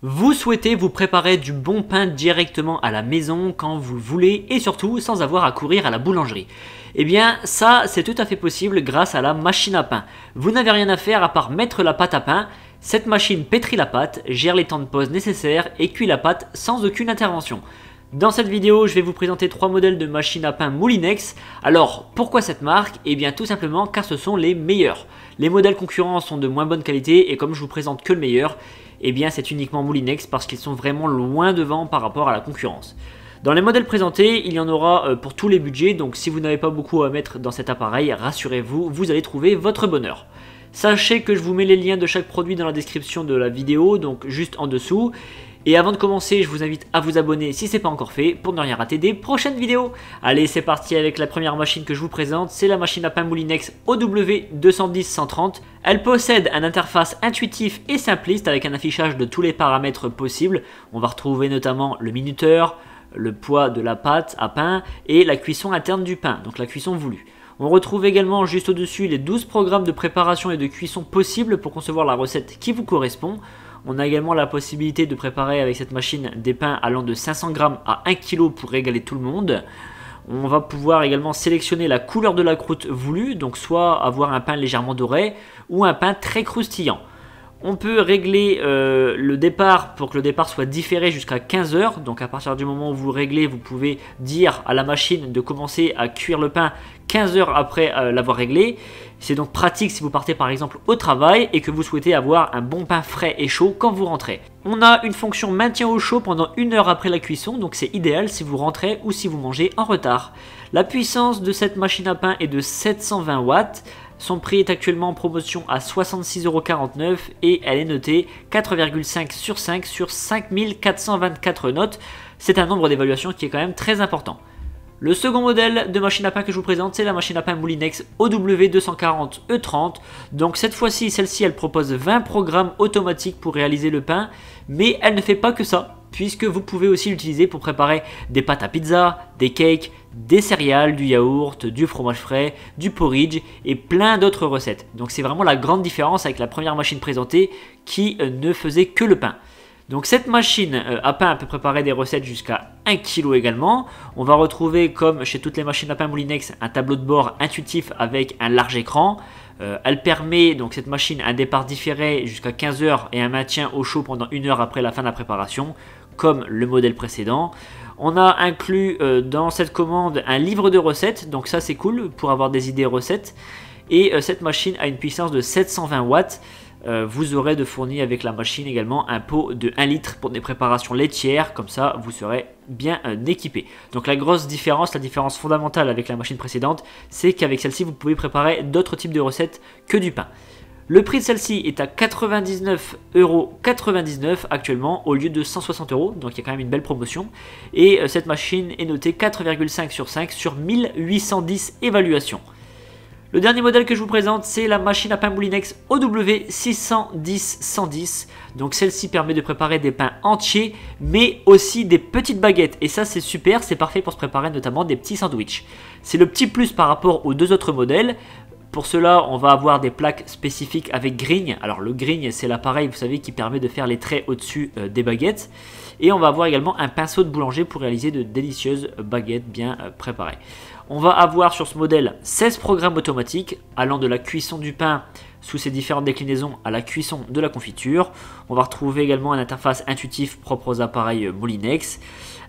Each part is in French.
Vous souhaitez vous préparer du bon pain directement à la maison quand vous le voulez et surtout sans avoir à courir à la boulangerie. Eh bien ça c'est tout à fait possible grâce à la machine à pain. Vous n'avez rien à faire à part mettre la pâte à pain. Cette machine pétrit la pâte, gère les temps de pause nécessaires et cuit la pâte sans aucune intervention. Dans cette vidéo, je vais vous présenter 3 modèles de machines à pain Moulinex. Alors, pourquoi cette marque? Eh bien tout simplement car ce sont les meilleurs. Les modèles concurrents sont de moins bonne qualité et comme je vous présente que le meilleur, eh bien c'est uniquement Moulinex parce qu'ils sont vraiment loin devant par rapport à la concurrence. Dans les modèles présentés, il y en aura pour tous les budgets, donc si vous n'avez pas beaucoup à mettre dans cet appareil, rassurez-vous, vous allez trouver votre bonheur. Sachez que je vous mets les liens de chaque produit dans la description de la vidéo, donc juste en dessous. Et avant de commencer, je vous invite à vous abonner si ce n'est pas encore fait pour ne rien rater des prochaines vidéos. Allez, c'est parti avec la première machine que je vous présente, c'est la machine à pain Moulinex OW210-130. Elle possède une interface intuitive et simpliste avec un affichage de tous les paramètres possibles. On va retrouver notamment le minuteur, le poids de la pâte à pain et la cuisson interne du pain, donc la cuisson voulue. On retrouve également juste au-dessus les 12 programmes de préparation et de cuisson possibles pour concevoir la recette qui vous correspond. On a également la possibilité de préparer avec cette machine des pains allant de 500 g à 1 kg pour régaler tout le monde. On va pouvoir également sélectionner la couleur de la croûte voulue, donc soit avoir un pain légèrement doré ou un pain très croustillant. On peut régler le départ pour que le départ soit différé jusqu'à 15 heures. Donc à partir du moment où vous réglez, vous pouvez dire à la machine de commencer à cuire le pain 15 heures après l'avoir réglé. C'est donc pratique si vous partez par exemple au travail et que vous souhaitez avoir un bon pain frais et chaud quand vous rentrez. On a une fonction maintien au chaud pendant 1 heure après la cuisson, donc c'est idéal si vous rentrez ou si vous mangez en retard. La puissance de cette machine à pain est de 720 watts. Son prix est actuellement en promotion à 66,49 € et elle est notée 4,5 sur 5 sur 5424 notes. C'est un nombre d'évaluation qui est quand même très important. Le second modèle de machine à pain que je vous présente, c'est la machine à pain Moulinex OW240-E30. Donc cette fois-ci, celle-ci, elle propose 20 programmes automatiques pour réaliser le pain, mais elle ne fait pas que ça, puisque vous pouvez aussi l'utiliser pour préparer des pâtes à pizza, des cakes, des céréales, du yaourt, du fromage frais, du porridge et plein d'autres recettes. Donc c'est vraiment la grande différence avec la première machine présentée qui ne faisait que le pain. Donc cette machine à pain peut préparer des recettes jusqu'à 1 kg également. On va retrouver, comme chez toutes les machines à pain Moulinex, un tableau de bord intuitif avec un large écran. Elle permet, donc cette machine, un départ différé jusqu'à 15 heures et un maintien au chaud pendant 1 heure après la fin de la préparation, comme le modèle précédent. On a inclus dans cette commande un livre de recettes, donc ça c'est cool pour avoir des idées recettes. Et cette machine a une puissance de 720 watts. Vous aurez de fourni avec la machine également un pot de 1 litre pour des préparations laitières, comme ça vous serez bien équipé. Donc la grosse différence, la différence fondamentale avec la machine précédente, c'est qu'avec celle-ci vous pouvez préparer d'autres types de recettes que du pain. Le prix de celle-ci est à 99,99 € actuellement au lieu de 160 €, donc il y a quand même une belle promotion. Et cette machine est notée 4,5 sur 5 sur 1810 évaluations. Le dernier modèle que je vous présente, c'est la machine à pain Moulinex OW610-110. Donc celle-ci permet de préparer des pains entiers, mais aussi des petites baguettes. Et ça c'est super, c'est parfait pour se préparer notamment des petits sandwichs. C'est le petit plus par rapport aux deux autres modèles. Pour cela, on va avoir des plaques spécifiques avec grigne. Alors le grigne, c'est l'appareil, vous savez, qui permet de faire les traits au-dessus des baguettes. Et on va avoir également un pinceau de boulanger pour réaliser de délicieuses baguettes bien préparées. On va avoir sur ce modèle 16 programmes automatiques allant de la cuisson du pain sous ses différentes déclinaisons à la cuisson de la confiture. On va retrouver également une interface intuitive propre aux appareils Moulinex.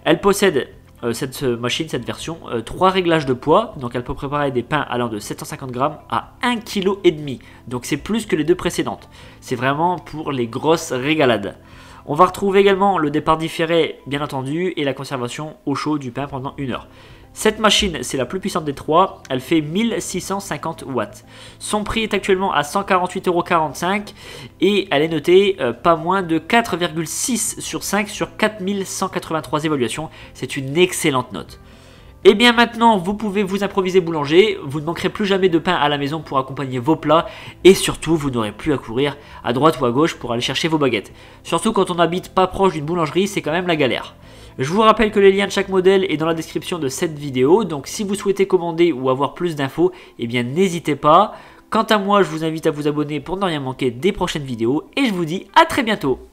Elle possède cette machine, cette version, 3 réglages de poids. Donc elle peut préparer des pains allant de 750 g à 1,5 kg. Donc c'est plus que les deux précédentes. C'est vraiment pour les grosses régalades. On va retrouver également le départ différé, bien entendu, et la conservation au chaud du pain pendant 1 heure. Cette machine, c'est la plus puissante des trois, elle fait 1650 watts. Son prix est actuellement à 148,45 € et elle est notée pas moins de 4,6 sur 5 sur 4183 évaluations. C'est une excellente note. Et bien maintenant, vous pouvez vous improviser boulanger, vous ne manquerez plus jamais de pain à la maison pour accompagner vos plats et surtout, vous n'aurez plus à courir à droite ou à gauche pour aller chercher vos baguettes. Surtout quand on n'habite pas proche d'une boulangerie, c'est quand même la galère. Je vous rappelle que les liens de chaque modèle est dans la description de cette vidéo, donc si vous souhaitez commander ou avoir plus d'infos, eh bien n'hésitez pas. Quant à moi, je vous invite à vous abonner pour ne rien manquer des prochaines vidéos et je vous dis à très bientôt.